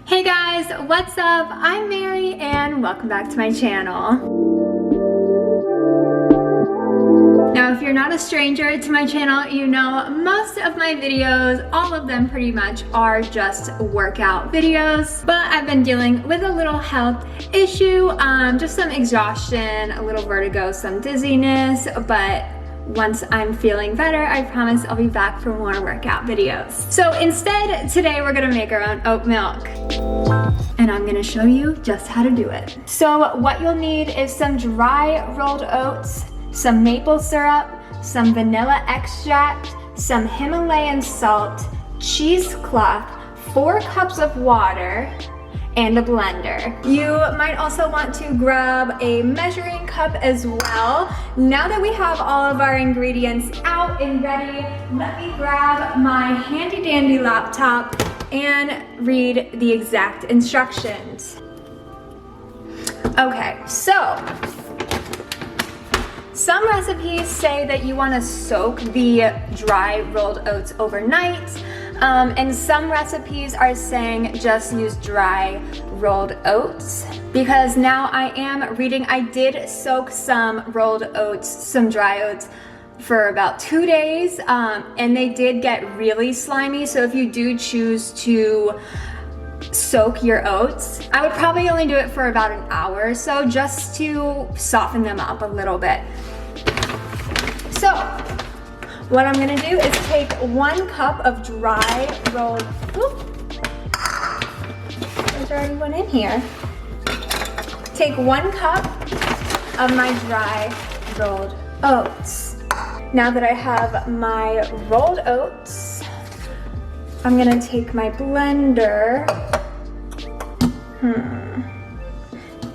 Hey guys, what's up? I'm Mary and welcome back to my channel. Now, if you're not a stranger to my channel, you know most of my videos, all of them pretty much, are just workout videos. But I've been dealing with a little health issue, just some exhaustion, a little vertigo, some dizziness, but once I'm feeling better, I promise I'll be back for more workout videos. So instead, today we're gonna make our own oat milk. And I'm gonna show you just how to do it. So what you'll need is some dry rolled oats, some maple syrup, some vanilla extract, some Himalayan salt, cheesecloth, 4 cups of water, and a blender. You might also want to grab a measuring cup as well. Now that we have all of our ingredients out and ready, let me grab my handy dandy laptop and read the exact instructions. Okay, so some recipes say that you want to soak the dry rolled oats overnight, and some recipes are saying just use dry rolled oats. Because now I am reading, I did soak some rolled oats, some dry oats, for about 2 days, and they did get really slimy. So if you do choose to soak your oats, I would probably only do it for about an hour or so, just to soften them up a little bit. So what I'm gonna do is take 1 cup of dry rolled, there's already one in here. Take 1 cup of my dry rolled oats. Now that I have my rolled oats, I'm gonna take my blender.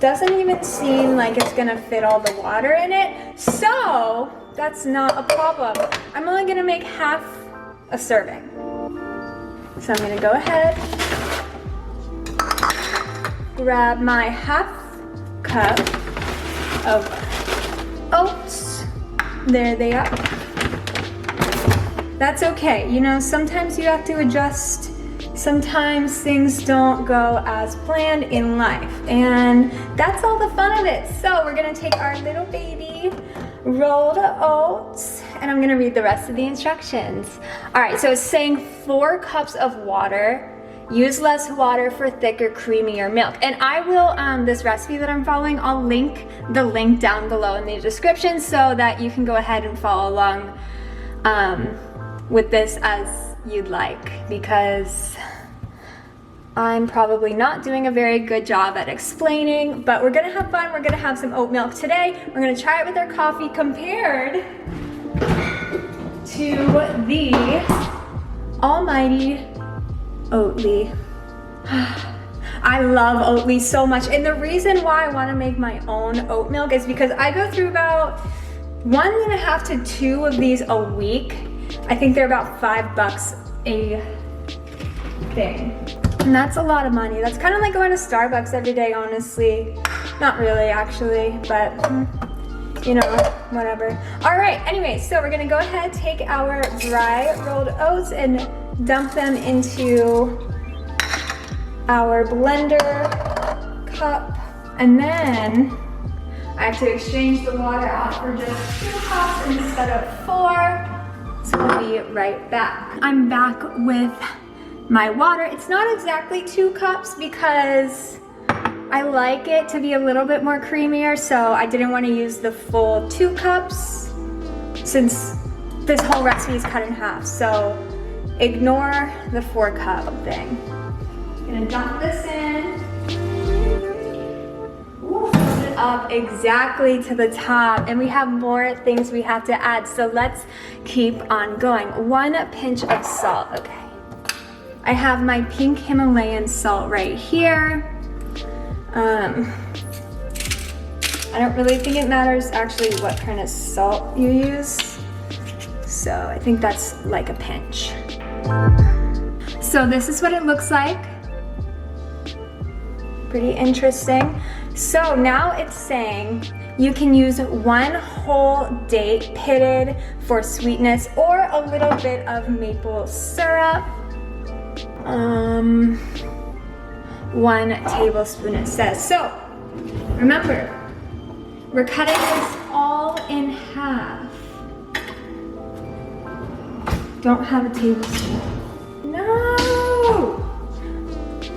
Doesn't even seem like it's gonna fit all the water in it, so that's not a problem. I'm only gonna make half a serving. So I'm gonna go ahead, grab my half cup of oats. There they are. That's okay. You know, sometimes you have to adjust. Sometimes things don't go as planned in life, and that's all the fun of it. So we're gonna take our little baby rolled oats, and I'm gonna read the rest of the instructions. All right, so it's saying 4 cups of water. Use less water for thicker, creamier milk. And I will, this recipe that I'm following, I'll link the link down below in the description so that you can go ahead and follow along with this as you'd like, because I'm probably not doing a very good job at explaining, but we're gonna have fun. We're gonna have some oat milk today. We're gonna try it with our coffee compared to the almighty Oatly. I love Oatly so much, and the reason why I want to make my own oat milk is because I go through about 1.5 to 2 of these a week. I think they're about $5 a thing, and that's a lot of money. That's kind of like going to Starbucks every day, honestly. Not really, actually, but you know, whatever. All right, anyway, so we're gonna go ahead, take our dry rolled oats and dump them into our blender cup, and then I have to exchange the water out for just 2 cups instead of 4. So we'll be right back. I'm back with my water. It's not exactly 2 cups because I like it to be a little bit more creamier, so I didn't want to use the full 2 cups since this whole recipe is cut in half. So ignore the 4 cup thing. I'm gonna dump this in. Ooh, put it up exactly to the top, and we have more things we have to add, so let's keep on going. 1 pinch of salt, okay. I have my pink Himalayan salt right here. I don't really think it matters actually what kind of salt you use, so I think that's like a pinch. So this is what it looks like. Pretty interesting. So now it's saying you can use 1 whole date pitted for sweetness, or a little bit of maple syrup. 1 tablespoon it says. So remember, we're cutting this all in half. Don't have a tablespoon. No!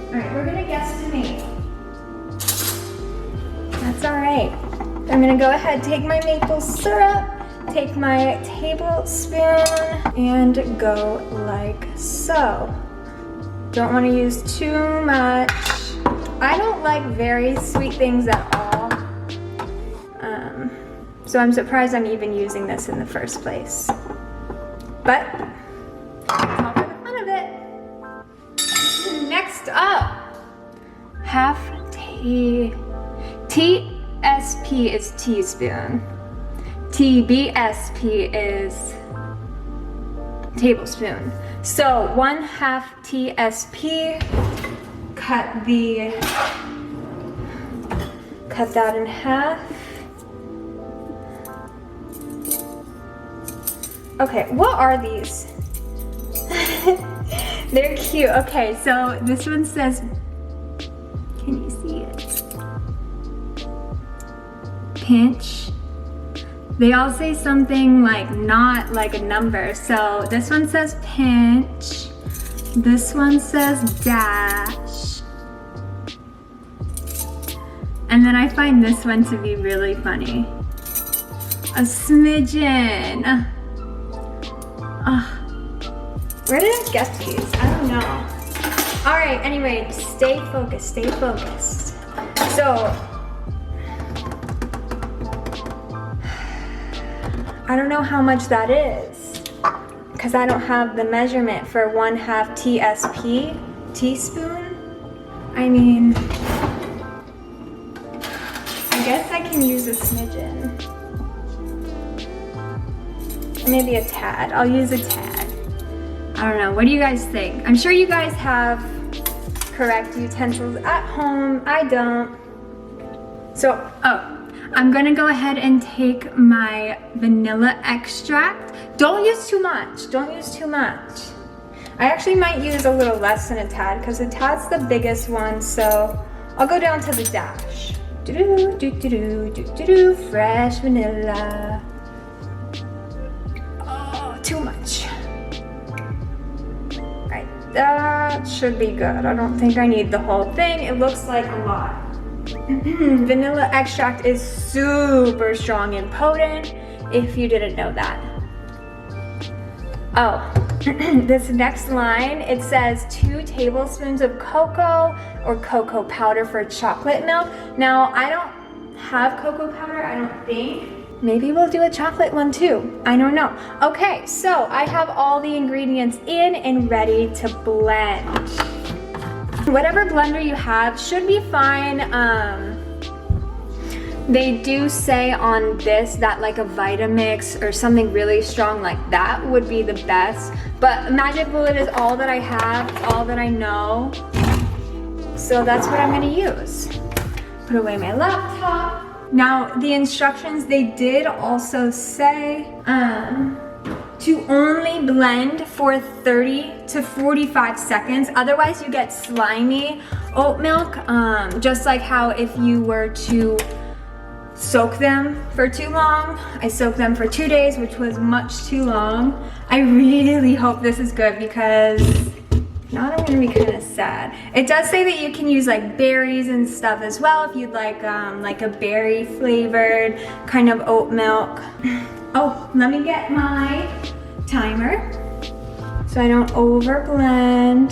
All right, we're gonna guesstimate. That's all right. I'm gonna go ahead, take my maple syrup, take my tablespoon, and go like so. Don't wanna use too much. I don't like very sweet things at all. So I'm surprised I'm even using this in the first place. But, it's all for the fun of it. Next up, half TSP is teaspoon. TBSP is tablespoon. So 1/2 TSP, cut that in half. Okay, what are these? They're cute. Okay, so this one says, can you see it? Pinch. They all say something like not like a number. So this one says pinch. This one says dash. And then I find this one to be really funny. A smidgen. Where did I get these? I don't know. All right, anyway, stay focused, stay focused. So, I don't know how much that is because I don't have the measurement for 1/2 TSP, teaspoon. I mean, I guess I can use a smidgen. Maybe a tad. I'll use a tad. I don't know. What do you guys think? I'm sure you guys have correct utensils at home. I don't. So, I'm gonna go ahead and take my vanilla extract. Don't use too much. Don't use too much. I actually might use a little less than a tad because a tad's the biggest one. So I'll go down to the dash. Fresh vanilla. Too much. Right, that should be good. I don't think I need the whole thing. It looks like a lot. Vanilla extract is super strong and potent, if you didn't know that. Oh, this next line, it says 2 tablespoons of cocoa or cocoa powder for chocolate milk. Now, I don't have cocoa powder, I don't think. Maybe we'll do a chocolate one too. I don't know. Okay, so I have all the ingredients in and ready to blend. Whatever blender you have should be fine. They do say on this that like a Vitamix or something really strong like that would be the best. But Magic Bullet is all that I have, all that I know. So that's what I'm gonna use. Put away my laptop. Now, the instructions, they did also say to only blend for 30 to 45 seconds. Otherwise, you get slimy oat milk, just like how if you were to soak them for too long. I soaked them for 2 days, which was much too long. I really hope this is good because now I'm gonna be kind of sad. It does say that you can use like berries and stuff as well if you'd like a berry flavored kind of oat milk. Oh, let me get my timer so I don't over blend.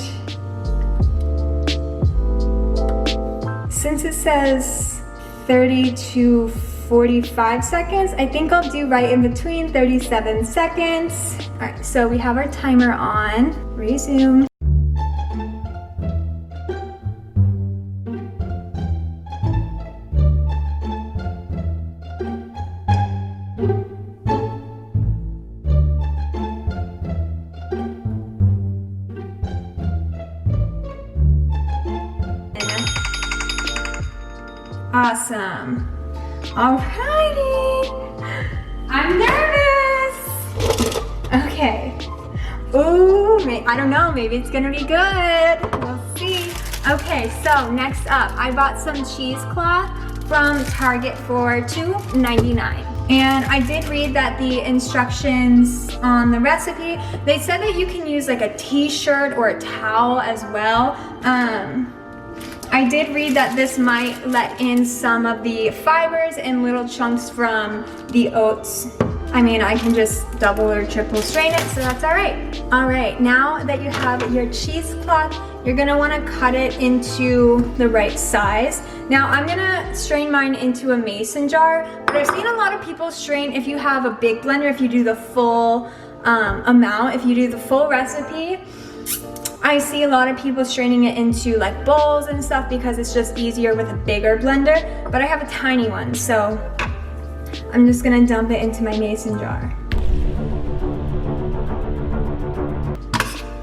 Since it says 30 to 45 seconds, I think I'll do right in between 37 seconds. All right, so we have our timer on. Resume. Awesome. Alrighty. I'm nervous. Okay. Ooh, I don't know, maybe it's gonna be good. We'll see. Okay, so next up, I bought some cheesecloth from Target for $2.99. And I did read that the instructions on the recipe, they said that you can use like a t-shirt or a towel as well. I did read that this might let in some of the fibers and little chunks from the oats. I mean, I can just double or triple strain it, so that's all right. All right, now that you have your cheesecloth, you're gonna wanna cut it into the right size. Now, I'm gonna strain mine into a mason jar, but I've seen a lot of people strain, if you have a big blender, if you do the full amount, if you do the full recipe, I see a lot of people straining it into like bowls and stuff because it's just easier with a bigger blender, but I have a tiny one, so I'm just gonna dump it into my mason jar.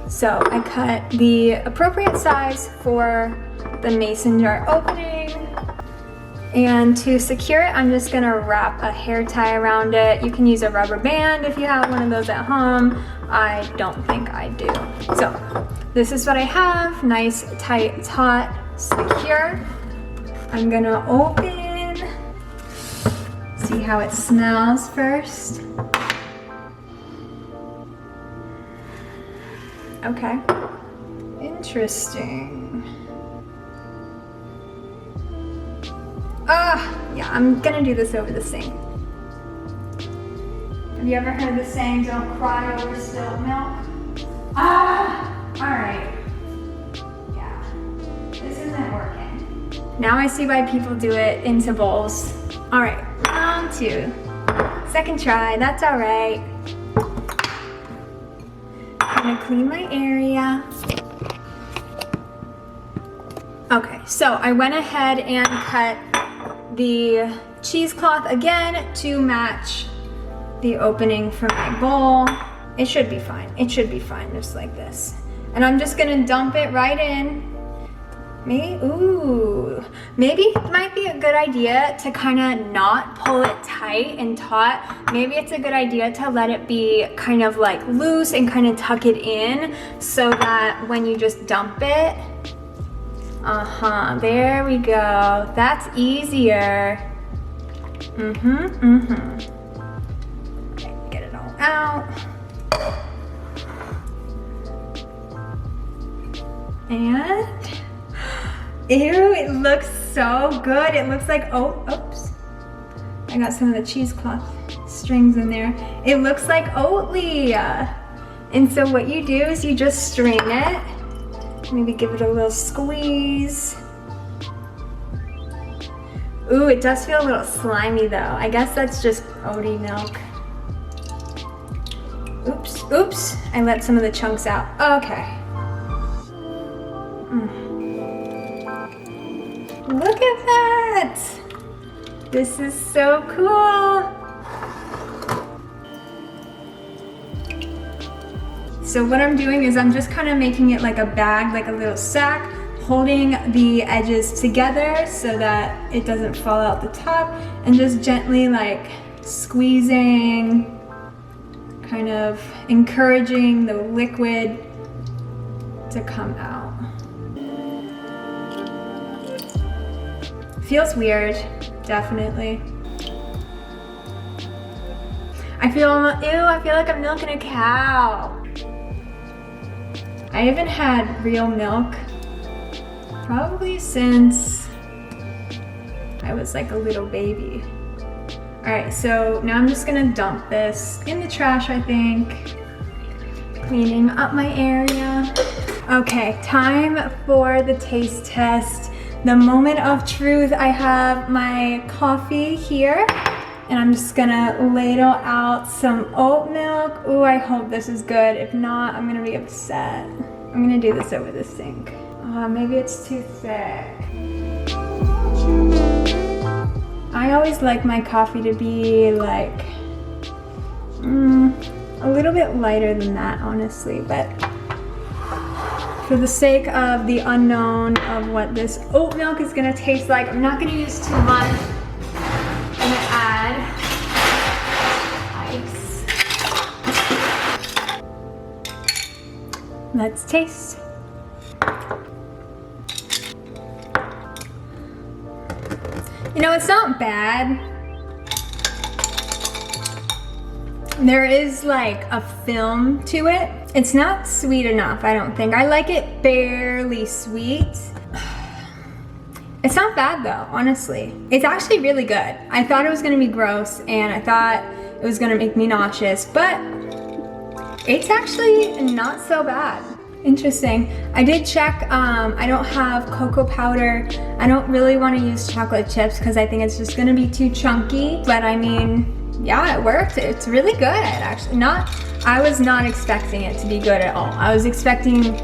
So I cut the appropriate size for the mason jar opening. And to secure it, I'm just gonna wrap a hair tie around it. You can use a rubber band if you have one of those at home. I don't think I do. So this is what I have, nice, tight, taut, secure. I'm gonna open, see how it smells first. Okay, interesting. Yeah, I'm gonna do this over the sink. Have you ever heard the saying, don't cry over spilt milk? All right. Yeah, this isn't working. Now I see why people do it into bowls. All right, round two. Second try, that's all right. I'm gonna clean my area. Okay, so I went ahead and cut the cheesecloth again to match the opening for my bowl. It should be fine. It should be fine, just like this. And I'm just gonna dump it right in. Maybe it might be a good idea to kind of not pull it tight and taut. Maybe it's a good idea to let it be kind of like loose and kind of tuck it in so that when you just dump it, there we go. That's easier. Okay, get it all out. And ew, it looks so good. It looks like, oops. I got some of the cheesecloth strings in there. It looks like Oatly. And so what you do is you just strain it. Maybe give it a little squeeze. Ooh, it does feel a little slimy though. I guess that's just oaty milk. Oops, I let some of the chunks out. Okay. Look at that! This is so cool! So what I'm doing is I'm just kind of making it like a bag, like a little sack, holding the edges together so that it doesn't fall out the top, and just gently like squeezing, kind of encouraging the liquid to come out. Feels weird, definitely. I feel like I'm milking a cow. I haven't had real milk probably since I was like a little baby. All right, so now I'm just gonna dump this in the trash, I think. Cleaning up my area. Okay, time for the taste test. The moment of truth. I have my coffee here, and I'm just gonna ladle out some oat milk. Ooh, I hope this is good. If not, I'm gonna be upset. I'm gonna do this over the sink. Maybe it's too thick. I always like my coffee to be like a little bit lighter than that, honestly, but for the sake of the unknown of what this oat milk is gonna taste like, I'm not gonna use too much. I'm gonna add ice. Let's taste. You know, it's not bad. There is like a film to it. It's not sweet enough, I don't think. I like it barely sweet. It's not bad though, honestly. It's actually really good. I thought it was gonna be gross and I thought it was gonna make me nauseous, but it's actually not so bad. Interesting. I did check, I don't have cocoa powder. I don't really want to use chocolate chips because I think it's just gonna be too chunky, but I mean, yeah, it worked. It's really good, actually. I was not expecting it to be good at all. I was expecting,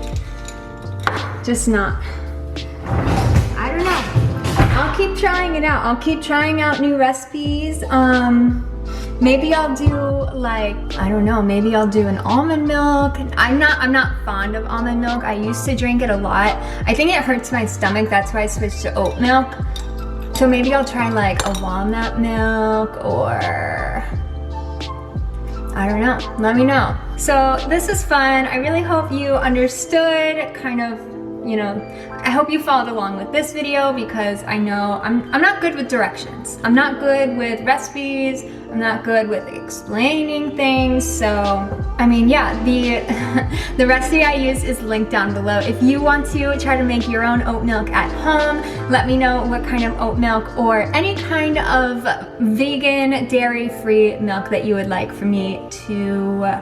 just not. I don't know. I'll keep trying it out. I'll keep trying out new recipes. Maybe I'll do like, I don't know, maybe I'll do an almond milk. I'm not fond of almond milk. I used to drink it a lot. I think it hurts my stomach. That's why I switched to oat milk. So maybe I'll try like a walnut milk or, I don't know, let me know. So this is fun. I really hope you understood kind of, you know, I hope you followed along with this video because I know I'm not good with directions. I'm not good with recipes. I'm not good with explaining things. So, I mean, yeah, the recipe I use is linked down below. If you want to try to make your own oat milk at home, let me know what kind of oat milk or any kind of vegan, dairy-free milk that you would like for me to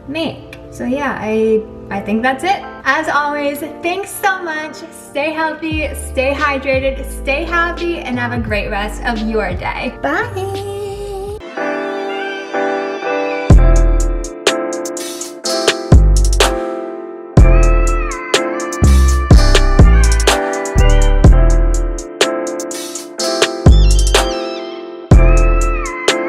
make. So yeah, I think that's it. As always, thanks so much. Stay healthy, stay hydrated, stay happy, and have a great rest of your day. Bye.